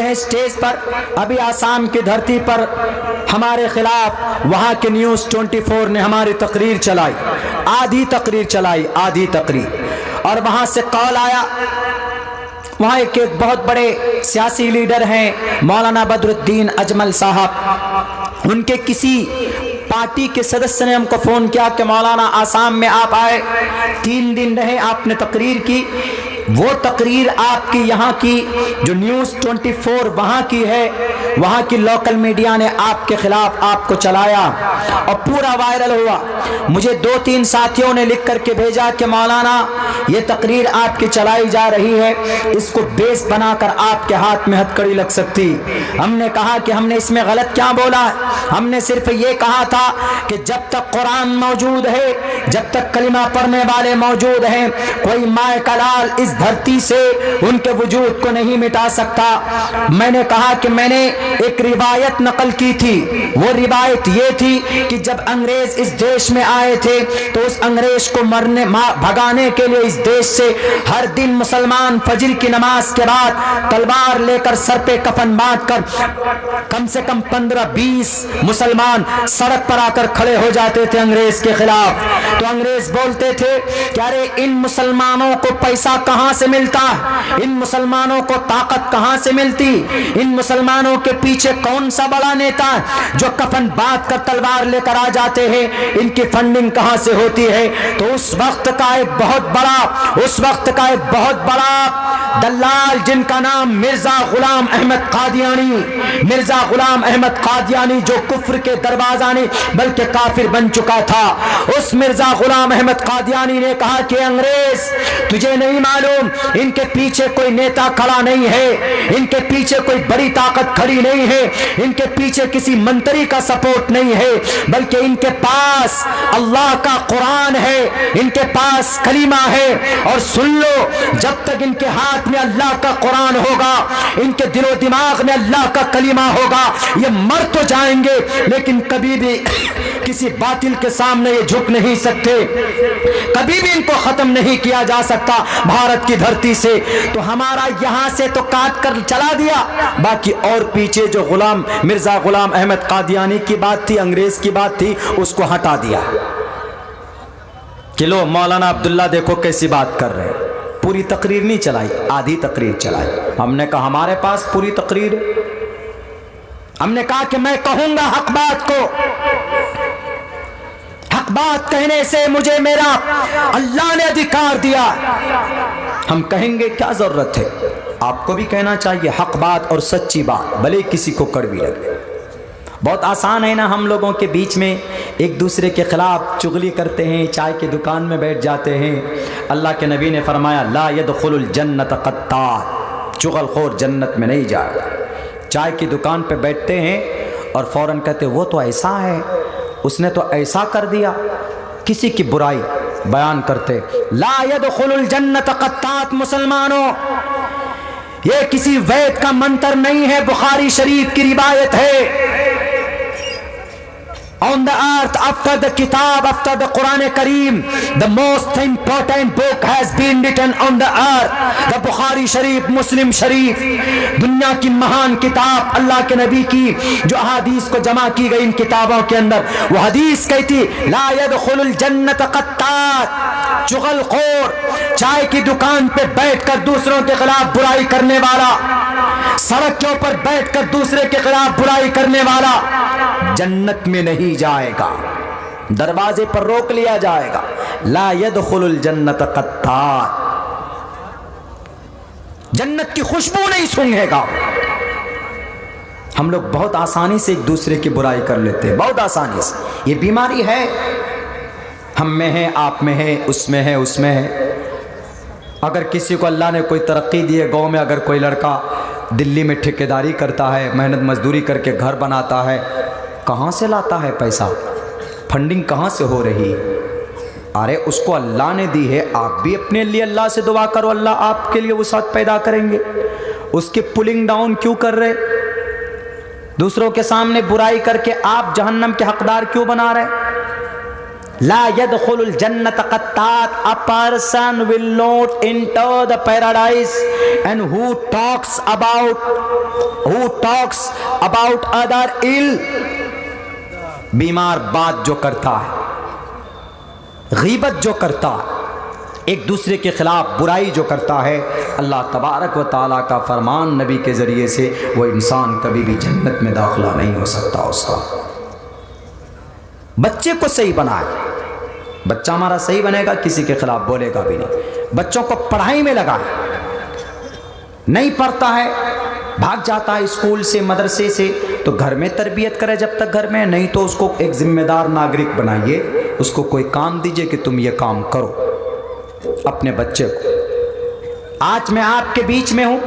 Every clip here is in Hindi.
हैं स्टेज पर, अभी आसाम की धरती पर हमारे खिलाफ वहाँ के न्यूज़ 24 ने हमारी तकरीर चलाई, आधी तकरीर चलाई, आधी तकरीर। और वहाँ से कॉल आया, वहाँ एक बहुत बड़े सियासी लीडर हैं मौलाना बदरुद्दीन अजमल साहब, उनके किसी पार्टी के सदस्य ने हमको फ़ोन किया कि मौलाना आसाम में आप आए, 3 दिन रहे, आपने तकरीर की, वो तकरीर आपकी यहाँ की जो न्यूज़ 24 वहाँ की है, वहाँ की लोकल मीडिया ने आपके खिलाफ आपको चलाया और पूरा वायरल हुआ। मुझे 2-3 साथियों ने लिख करके भेजा कि मौलाना ये तकरीर आपकी चलाई जा रही है, इसको बेस बनाकर आपके हाथ में हथकड़ी लग सकती। हमने कहा कि हमने इसमें गलत क्या बोला, हमने सिर्फ ये कहा था कि जब तक कुरान मौजूद है, जब तक कलिमा पढ़ने वाले मौजूद हैं, कोई माए का लाल इस धरती से उनके वजूद को नहीं मिटा सकता। मैंने कहा कि मैंने एक रिवायत नकल की थी, वो रिवायत ये थी कि जब अंग्रेज इस देश में आए थे तो उस अंग्रेज को भगाने के लिए इस देश से हर दिन मुसलमान फजर की नमाज के बाद तलवार लेकर सर पे कफन बांधकर कम से कम 15-20 मुसलमान सड़क पर आकर खड़े हो जाते थे अंग्रेज के खिलाफ। तो अंग्रेज बोलते थे कि अरे इन मुसलमानों को पैसा कहां से मिलता, इन मुसलमानों को ताकत कहां से मिलती, इन मुसलमानों के पीछे कौन सा बड़ा नेता जो कफन बांध कर तलवार लेकर आ जाते हैं, इनकी फंडिंग कहां से होती है। तो उस वक्त का एक बहुत बड़ा दलाल जिनका नाम मिर्जा गुलाम अहमद कादियानी, जो कुफ्र के दरवाजा नहीं बल्कि काफिर बन चुका था, उस मिर्जा गुलाम अहमद कादियानी ने कहा कि अंग्रेज तुझे नहीं मालूम, इनके पीछे कोई नेता खड़ा नहीं है, इनके पीछे कोई बड़ी ताकत खड़ी नहीं है, इनके पीछे किसी मंत्री का सपोर्ट नहीं है, बल्कि इनके पास अल्लाह का कुरान है, इनके पास कलीमा है। और सुन लो, जब तक इनके हाथ में अल्लाह का कुरान होगा, इनके दिलो दिमाग में अल्लाह का कलीमा होगा, ये मर तो जाएंगे लेकिन कभी भी किसी बातिल के सामने ये झुक नहीं सकते, कभी भी इनको खत्म नहीं किया जा सकता भारत की धरती से। तो हमारा यहां से तो काट कर चला दिया, बाकी और पीछे जो मिर्जा गुलाम अहमद कादियानी की बात थी, अंग्रेज की बात थी, उसको हटा दिया कि लो मौलाना अब्दुल्ला देखो कैसी बात कर रहे हैं। पूरी तकरीर नहीं चलाई, आधी तकरीर चलाई। हमने कहा हमारे पास पूरी तकरीर है, हमने कहा कि मैं कहूंगा हक बात को, हक बात कहने से मुझे मेरा अल्लाह ने अधिकार दिया, हम कहेंगे क्या जरूरत है, आपको भी कहना चाहिए हक बात और सच्ची बात, भले किसी को कड़वी लगे। बहुत आसान है ना, हम लोगों के बीच में एक दूसरे के खिलाफ चुगली करते हैं, चाय की दुकान में बैठ जाते हैं। अल्लाह के नबी ने फरमाया ला यदखुलुल जन्नत क़त्तात, चुगलखोर जन्नत में नहीं जाएगा। चाय की दुकान पे बैठते हैं और फौरन कहते वो तो ऐसा है, उसने तो ऐसा कर दिया, किसी की बुराई बयान करते। ला यदखुलुल जन्नत क़त्तात, मुसलमानों ये किसी वैद का मंत्र नहीं है, बुखारी शरीफ की रिवायत है। On the earth, after the kitab, after the Quran Kareem, the most important book has been written on the earth, the Bukhari Sharif, Muslim Sharif, दुनिया की महान किताब अल्लाह के नबी की जो अहादीस को जमा की गई इन किताबों के अंदर, वो हदीस कहती ला यदखुलुल जन्नत क़त्तात, चुगलखोर, चाय की दुकान पे बैठकर दूसरों के खिलाफ बुराई करने वाला, सड़क के ऊपर बैठकर दूसरे के खिलाफ बुराई करने वाला जन्नत में नहीं जाएगा, दरवाजे पर रोक लिया जाएगा। ला यदखुलुल जन्नत क़त्तात, जन्नत की खुशबू नहीं सूंघेगा। हम लोग बहुत आसानी से एक दूसरे की बुराई कर लेते हैं, बहुत आसानी से। ये बीमारी है, हम में है, आप में है, उसमें है, उसमें है। अगर किसी को अल्लाह ने कोई तरक्की दी है, गाँव में अगर कोई लड़का दिल्ली में ठेकेदारी करता है, मेहनत मजदूरी करके घर बनाता है, कहाँ से लाता है पैसा, फंडिंग कहाँ से हो रही? अरे उसको अल्लाह ने दी है, आप भी अपने लिए अल्लाह से दुआ करो, अल्लाह आपके लिए वसात पैदा करेंगे। उसकी पुलिंग डाउन क्यों कर रहे? दूसरों के सामने बुराई करके आप जहन्नम के हकदार क्यों बना रहे? ला यदखुलुल जन्नत क़त्तात, a person will not enter the paradise and who talks about who talks about other ill, बीमार बात जो करता है, गीबत जो करता है, एक दूसरे के खिलाफ बुराई जो करता है, अल्लाह तबारक व ताला का फरमान नबी के ज़रिए से वो इंसान कभी भी जन्नत में दाखिला नहीं हो सकता। उसका बच्चे को सही बनाए, बच्चा हमारा सही बनेगा, किसी के खिलाफ बोलेगा भी नहीं। बच्चों को पढ़ाई में लगाए, नहीं पढ़ता है, भाग जाता है स्कूल से मदरसे से, तो घर में तरबियत करे जब तक घर में, नहीं तो उसको एक जिम्मेदार नागरिक बनाइए, उसको कोई काम दीजिए कि तुम ये काम करो अपने बच्चे को। आज मैं आपके बीच में हूं,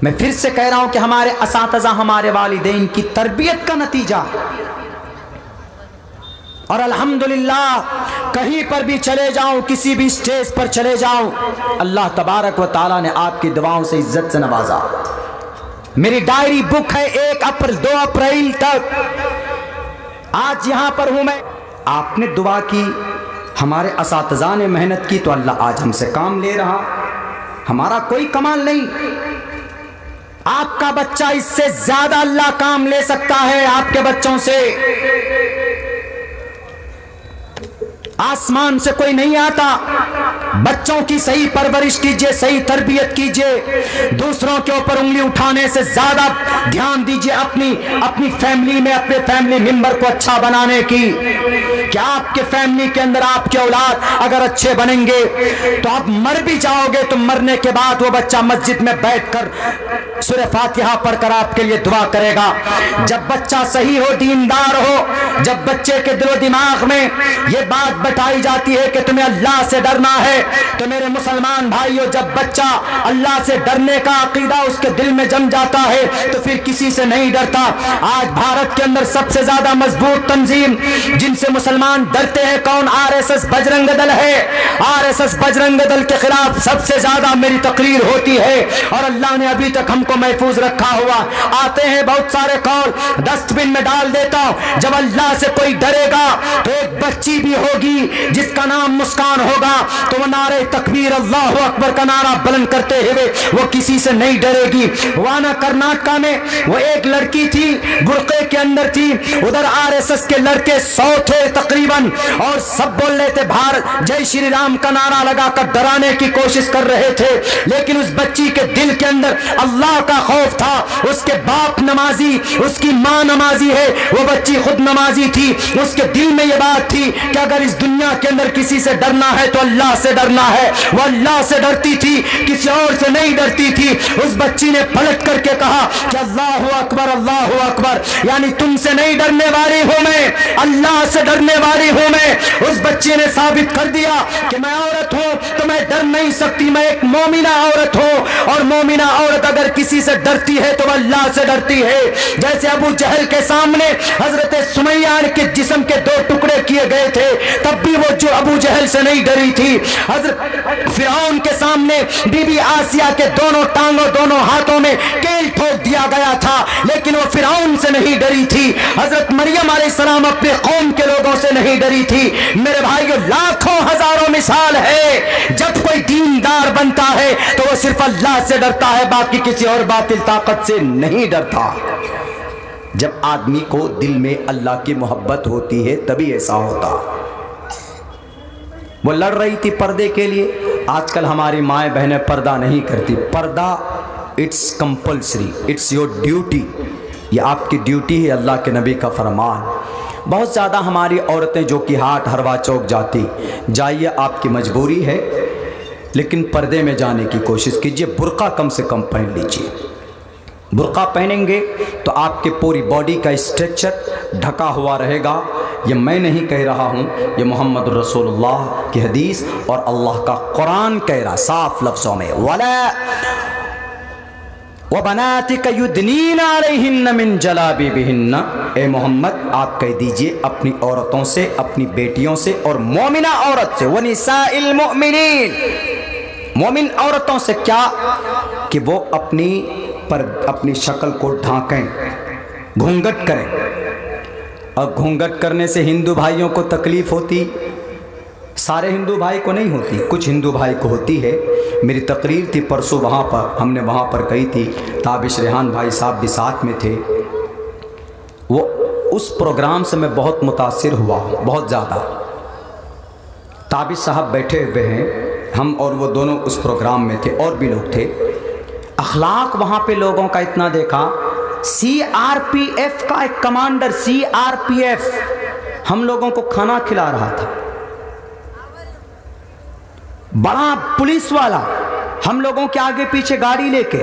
मैं फिर से कह रहा हूं कि हमारे असातिज़ा, हमारे वालिदैन की तरबियत का नतीजा है। और अल्हम्दुलिल्लाह कहीं पर भी चले जाऊं, किसी भी स्टेज पर चले जाऊं, अल्लाह तबारक व ताला ने आपकी दुआओं से इज्जत से नवाजा। मेरी डायरी बुक है 2 अप्रैल तक, आज यहां पर हूं मैं। आपने दुआ की, हमारे असातिज़ा ने मेहनत की, तो अल्लाह आज हमसे काम ले रहा। हमारा कोई कमाल नहीं, आपका बच्चा इससे ज्यादा अल्लाह काम ले सकता है आपके बच्चों से। आसमान से कोई नहीं आता। बच्चों की सही परवरिश कीजिए, सही तरबियत कीजिए, दूसरों के ऊपर उंगली उठाने से ज्यादा ध्यान दीजिए अपनी फैमिली में, अपने फैमिली मेंबर को अच्छा बनाने की। क्या आपके फैमिली के अंदर आपके औलाद अगर अच्छे बनेंगे तो आप मर भी जाओगे तो मरने के बाद वो बच्चा मस्जिद में बैठकर सूरह फातिहा पढ़कर आपके लिए दुआ करेगा। जब बच्चा सही हो, दीनदार हो, जब बच्चे के दिलो दिमाग में ये बात बताई जाती है कि तुम्हें अल्लाह से डरना है, तो मेरे मुसलमान भाइयों, जब बच्चा अल्लाह से डरने का अकीदा उसके दिल में जम जाता है तो फिर किसी से नहीं डरता। आज भारत के अंदर सबसे ज्यादा मजबूत तंजीम जिनसे मुसलमान डरते हैं कौन? आरएसएस बजरंग दल है। आरएसएस बजरंग दल के खिलाफ सबसे ज्यादा मेरी तकरीर होती है और अल्लाह ने अभी तक हमको महफूज रखा हुआ। आते हैं बहुत सारे कौल, डस्टबिन में डाल देता हूं। जब अल्लाह से कोई डरेगा तो एक बच्ची भी होगी जिसका नाम मुस्कान होगा, तो वो नारे तकबीर अल्लाहु अकबर का नारा बुलंद करते हुए वो किसी से नहीं डरेगी। वाना कर्नाटका में वो एक लड़की थी, बुर्के के अंदर थी, उधर आरएसएस के लड़के 100 थे तकरीबन, और सब बोल रहे थे भारत जय श्री राम का नारा लगाकर डराने की कोशिश कर रहे थे, लेकिन उस बच्ची के दिल के अंदर अल्लाह का खौफ था। उसके बाप नमाजी, उसकी माँ नमाजी है, वो बच्ची खुद नमाजी थी। उसके दिल में ये बात थी कि अगर इस दुनिया के अंदर किसी से डरना है तो अल्लाह से डरना है। वो अल्लाह से डरती थी, किसी और से नहीं डरती थी। उस बच्ची ने पलट करके कहा कि अल्लाहु अकबर, यानी तुमसे नहीं डरने वाली हूं मैं, अल्लाह से डरने वाली हूं मैं। उस बच्ची ने साबित कर दिया कि मैं औरत हूं तो मैं डर नहीं सकती, मैं एक मोमिना औरत हूं, और मोमिना औरत अगर किसी से डरती है तो अल्लाह से डरती है। जैसे अबू जहल के सामने हजरत सुमैया के जिस्म के 2 टुकड़े किए गए थे, तब भी वो जो अबू जहल से नहीं डरी थी। हजरत फिरौन के सामने बीबी आसिया के दोनों टांगों, दोनों हाथों में केल ठोक दिया गया था, लेकिन वो फिरौन से नहीं डरी थी। हजरत मरियम अलैहिस्सलाम अपने कौम के लोगों से नहीं डरी थी। मेरे भाइयों, लाखों हजारों मिसाल है, जब कोई दीनदार बनता है तो वो सिर्फ अल्लाह से डरता है, बाकी किसी और बातिल ताकत से नहीं डरता। जब आदमी को दिल में अल्लाह की मोहब्बत होती है तभी ऐसा होता। वो लड़ रही थी पर्दे के लिए, आजकल हमारी माएँ बहनें पर्दा नहीं करती। पर्दा it's compulsory, it's your duty, ये आपकी ड्यूटी है, अल्लाह के नबी का फरमान। बहुत ज़्यादा हमारी औरतें जो कि हाट हरवा चौक जाती, जाइए आपकी मजबूरी है, लेकिन पर्दे में जाने की कोशिश कीजिए। बुर्का कम से कम पहन लीजिए। बुर्का पहनेंगे तो आपके पूरी बॉडी का स्ट्रक्चर ढका हुआ रहेगा। ये मैं नहीं कह रहा हूँ, ये मोहम्मद रसूलुल्लाह की हदीस और अल्लाह का कुरान कह रहा साफ लफ्ज़ों में, वला वबनातिका युदनीना अलैहिन्ना मिन जलाबिबिहिन्ना। ए मोहम्मद, आप कह दीजिए अपनी औरतों से, अपनी बेटियों से और मोमिना औरत से, वनिसाइल मुमिनीन, मोमिन औरतों से क्या कि वो अपनी शक्ल को ढांकें, घूंघट करें। और घूंघट करने से हिंदू भाइयों को तकलीफ होती, सारे हिंदू भाई को नहीं होती, कुछ हिंदू भाई को होती है। मेरी तकरीर थी परसों वहाँ पर, हमने वहाँ पर कही थी, ताबिश रेहान भाई साहब भी साथ में थे। वो उस प्रोग्राम से मैं बहुत मुतासिर हुआ, बहुत ज़्यादा। ताबिश साहब बैठे हुए हैं, हम और वो दोनों उस प्रोग्राम में थे, और भी लोग थे। अखलाक वहाँ पे लोगों का इतना देखा। CRPF का एक कमांडर, CRPF हम लोगों को खाना खिला रहा था, बड़ा पुलिस वाला, हम लोगों के आगे पीछे गाड़ी लेके।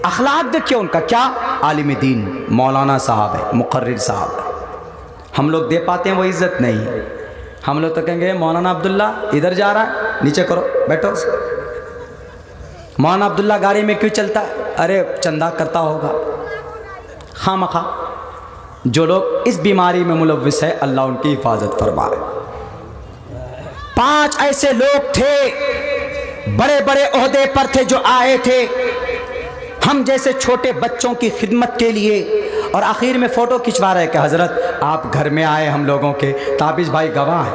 अखलाक देखिए उनका, क्या आलिम दीन मौलाना साहब है, मुकर्रिर साहब। हम लोग दे पाते हैं वो इज्जत नहीं। हम लोग तो कहेंगे मौलाना अब्दुल्ला इधर जा रहा है, नीचे करो, बैठो। मौलाना अब्दुल्ला गाड़ी में क्यों चलता है? अरे चंदा करता होगा। खामखा जो लोग इस बीमारी में मुलव्विस है, अल्लाह उनकी हिफाजत फरमाए। 5 ऐसे लोग थे, बड़े बड़े ओहदे पर थे, जो आए थे हम जैसे छोटे बच्चों की खिदमत के लिए, और आखिर में फ़ोटो खिंचवा रहे कि हज़रत आप घर में आए हम लोगों के। ताबिश भाई गवाह है,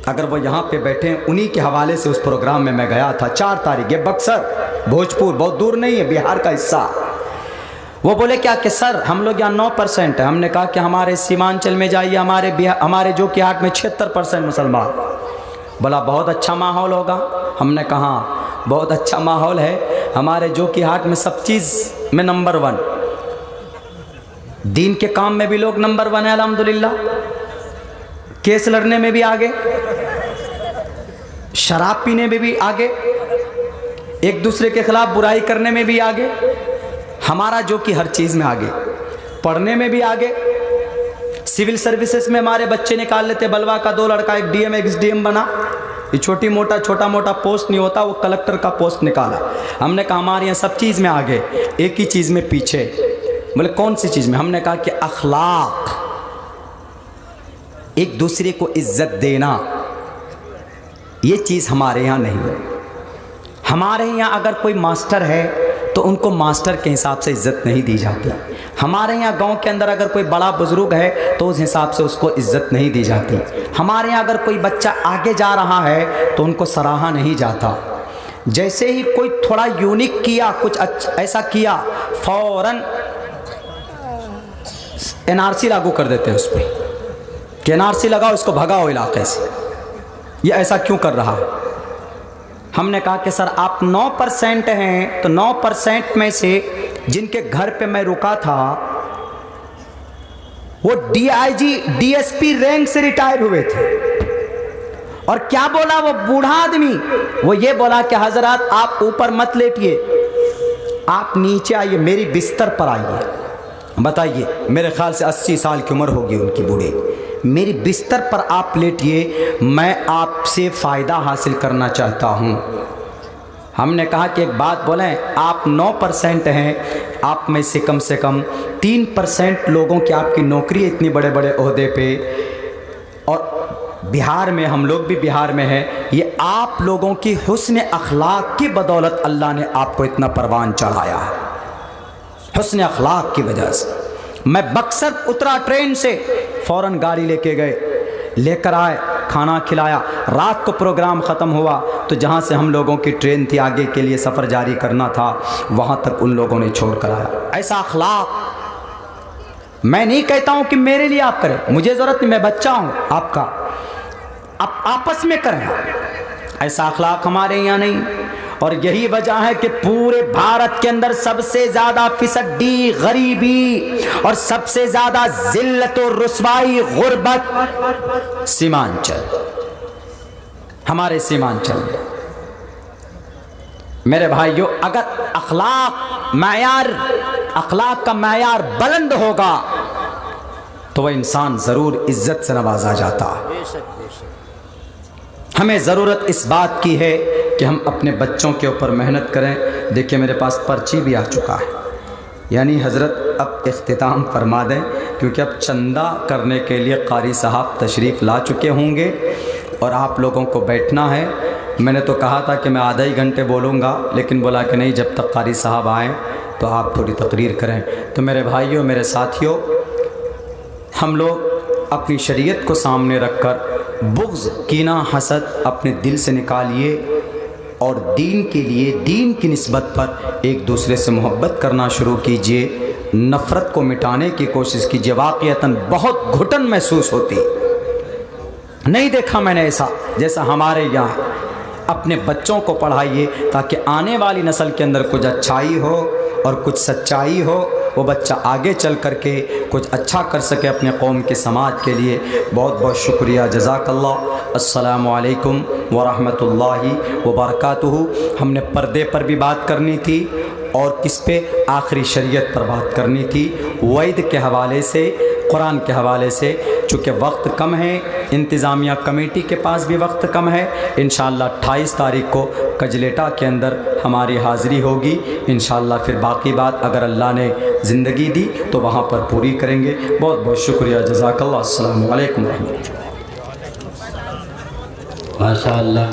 अगर वो यहाँ पे बैठे हैं, उन्हीं के हवाले से उस प्रोग्राम में मैं गया था। 4 तारीख, ये बक्सर, भोजपुर, बहुत दूर नहीं है, बिहार का हिस्सा। वो बोले क्या कि सर हम लोग यहाँ 9% है। हमने कहा कि हमारे सीमांचल में जाइए, हमारे जो कि हाट में 76% मुसलमान। बोला बहुत अच्छा माहौल होगा। हमने कहा बहुत अच्छा माहौल है, हमारे जो कि हाट में सब चीज़ में नंबर 1, दीन के काम में भी लोग नंबर 1 है अल्हम्दुलिल्लाह, केस लड़ने में भी आगे, शराब पीने में भी आगे, एक दूसरे के खिलाफ बुराई करने में भी आगे, हमारा जो कि हर चीज़ में आगे, पढ़ने में भी आगे। सिविल सर्विसेज में हमारे बच्चे निकाल लेते। बलवा का 2 लड़का, एक DM एक SDM बना। ये छोटा मोटा पोस्ट नहीं होता, वो कलेक्टर का पोस्ट निकाला। हमने कहा हमारे यहाँ सब चीज़ में आगे, एक ही चीज़ में पीछे। बोले कौन सी चीज़ में? हमने कहा कि अखलाक, एक दूसरे को इज्जत देना, ये चीज़ हमारे यहाँ नहीं है। हमारे यहाँ अगर कोई मास्टर है तो उनको मास्टर के हिसाब से इज़्ज़त नहीं दी जाती। हमारे यहाँ गांव के अंदर अगर कोई बड़ा बुजुर्ग है तो उस हिसाब से उसको इज़्ज़त नहीं दी जाती। हमारे यहाँ अगर कोई बच्चा आगे जा रहा है तो उनको सराहा नहीं जाता। जैसे ही कोई थोड़ा यूनिक किया, कुछ ऐसा किया, फ़ौरन NRC लागू कर देते हैं उस पर कि NRC लगाओ, इसको भगाओ इलाके से, ये ऐसा क्यों कर रहा है। हमने कहा कि सर आप 9% हैं, तो 9% में से जिनके घर पे मैं रुका था वो DIG DSP रैंक से रिटायर हुए थे। और क्या बोला वो बूढ़ा आदमी? वो ये बोला कि हजरत आप ऊपर मत लेटिए, आप नीचे आइए, मेरी बिस्तर पर आइए। बताइए, मेरे ख्याल से 80 साल की उम्र होगी उनकी बूढ़े। मेरी बिस्तर पर आप लेटिए, मैं आपसे फ़ायदा हासिल करना चाहता हूँ। हमने कहा कि एक बात बोलें, आप 9% हैं, आप में से कम 3% लोगों की आपकी नौकरी है इतनी बड़े बड़े ओहदे पे, और बिहार में, हम लोग भी बिहार में हैं, ये आप लोगों की हुस्न अखलाक की बदौलत अल्लाह ने आपको इतना परवान चढ़ाया है, हुस्न अखलाक की वजह से। मैं बक्सर उतरा ट्रेन से, फ़ौरन गाड़ी लेके गए, लेकर आए, खाना खिलाया। रात को प्रोग्राम ख़त्म हुआ तो जहाँ से हम लोगों की ट्रेन थी आगे के लिए सफ़र जारी करना था, वहाँ तक उन लोगों ने छोड़ कर आया। ऐसा अखलाक मैं नहीं कहता हूँ कि मेरे लिए आप करें, मुझे ज़रूरत नहीं, मैं बच्चा हूँ आपका, आप आपस में करें। ऐसा अखलाक हमारे यहाँ नहीं। और यही वजह है कि पूरे भारत के अंदर सबसे ज़्यादा फिसड्डी, गरीबी और सबसे ज़्यादा जिल्लत और रुसवाई, गुर्बत सीमांचल, हमारे सीमांचल में। मेरे भाइयों, अगर अखलाक का मायार बुलंद होगा तो वह इंसान ज़रूर इज्जत से नवाजा जाता है। हमें ज़रूरत इस बात की है कि हम अपने बच्चों के ऊपर मेहनत करें। देखिए मेरे पास पर्ची भी आ चुका है, यानी हज़रत अब इख्तिताम फरमा दें, क्योंकि अब चंदा करने के लिए कारी साहब तशरीफ़ ला चुके होंगे और आप लोगों को बैठना है। मैंने तो कहा था कि मैं आधा ही घंटे बोलूँगा, लेकिन बोला कि नहीं, जब तक कारी साहब आएँ तो आप थोड़ी तकरीर करें। तो मेरे भाइयों, मेरे साथियों, हम लोग अपनी शरीयत को सामने रखकर बुग़्ज़, कीना, हसद अपने दिल से निकालिए और दीन के लिए, दीन की निस्बत पर एक दूसरे से मोहब्बत करना शुरू कीजिए। नफ़रत को मिटाने की कोशिश कीजिए। वाक़ियतन बहुत घुटन महसूस होती, नहीं देखा मैंने ऐसा जैसा हमारे यहाँ। अपने बच्चों को पढ़ाइए ताकि आने वाली नस्ल के अंदर कुछ अच्छाई हो और कुछ सच्चाई हो, वो बच्चा आगे चल कर के कुछ अच्छा कर सके अपने कौम के, समाज के लिए। बहुत बहुत शुक्रिया, जज़ाकल्लाह। अस्सलामु अलैकुम व रहमतुल्लाहि व बरकातुहू। हमने पर्दे पर भी बात करनी थी और किस पे, आखिरी शरीयत पर बात करनी थी, वैद के हवाले से, कुरान के हवाले से। चूँकि वक्त कम है, इंतज़ामिया कमेटी के पास भी वक्त कम है। इंशाअल्लाह 28 तारीख़ को कजलेटा के अंदर हमारी हाज़िरी होगी। इंशाअल्लाह फिर बाकी बात अगर अल्लाह ने ज़िंदगी दी तो वहाँ पर पूरी करेंगे। बहुत बहुत शुक्रिया, जज़ाकल्लाह। अस्सलामु अलैकुम रहमतुल्लाह। माशाअल्लाह।